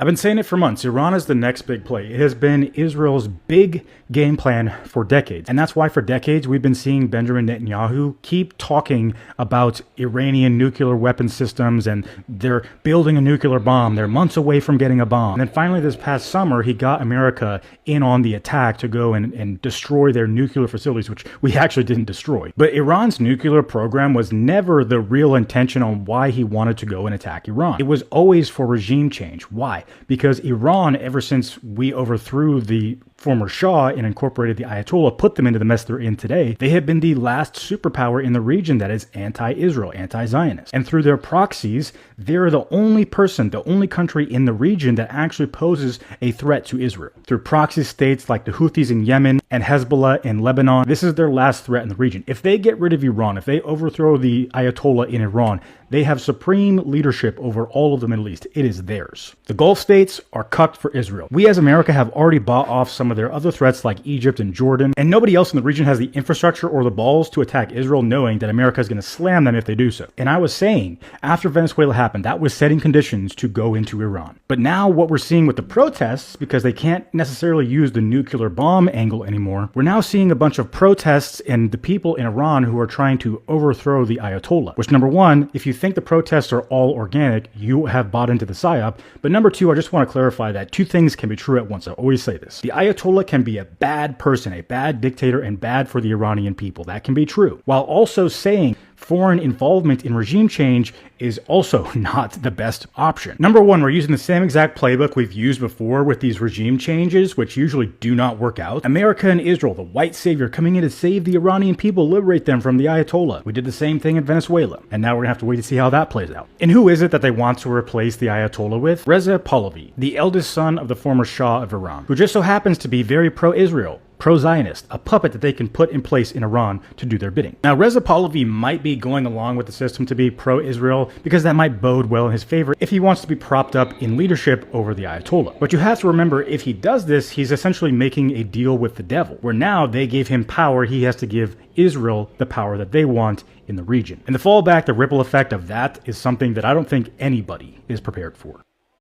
I've been saying it for months. Iran is the next big play. It has been Israel's big game plan for decades. And that's why for decades we've been seeing Benjamin Netanyahu keep talking about Iranian nuclear weapon systems, and they're building a nuclear bomb. They're months away from getting a bomb. And then finally this past summer, he got America in on the attack to go and destroy their nuclear facilities, which we actually didn't destroy. But Iran's nuclear program was never the real intention on why he wanted to go and attack Iran. It was always for regime change. Why? Because Iran, ever since we overthrew the former Shah and incorporated the Ayatollah, put them into the mess they're in today, they have been the last superpower in the region that is anti-Israel, anti-Zionist. And through their proxies, they're the only country in the region that actually poses a threat to Israel. Through proxy states like the Houthis in Yemen and Hezbollah in Lebanon, this is their last threat in the region. If they get rid of Iran, if they overthrow the Ayatollah in Iran, they have supreme leadership over all of the Middle East. It is theirs. The Gulf states are cucked for Israel. We as America have already bought off some of their other threats like Egypt and Jordan, and nobody else in the region has the infrastructure or the balls to attack Israel, knowing that America is going to slam them if they do so. And I was saying, after Venezuela happened, that was setting conditions to go into Iran. But now what we're seeing with the protests, because they can't necessarily use the nuclear bomb angle anymore, we're now seeing a bunch of protests and the people in Iran who are trying to overthrow the Ayatollah. Which, number one, if you think the protests are all organic, you have bought into the psyop. But number two, I just want to clarify that two things can be true at once. I always say this. The Ayatollah can be a bad person, a bad dictator, and bad for the Iranian people. That can be true. While also saying foreign involvement in regime change is also not the best option. Number one, we're using the same exact playbook we've used before with these regime changes, which usually do not work out. America and Israel, the white savior, coming in to save the Iranian people, liberate them from the Ayatollah. We did the same thing in Venezuela, and now we're gonna have to wait to see how that plays out. And who is it that they want to replace the Ayatollah with? Reza Pahlavi, the eldest son of the former Shah of Iran, who just so happens to be very pro-Israel, pro-Zionist, a puppet that they can put in place in Iran to do their bidding. Now, Reza Pahlavi might be going along with the system to be pro-Israel because that might bode well in his favor if he wants to be propped up in leadership over the Ayatollah. But you have to remember, if he does this, he's essentially making a deal with the devil, where now they gave him power, he has to give Israel the power that they want in the region. And the fallback, the ripple effect of that is something that I don't think anybody is prepared for.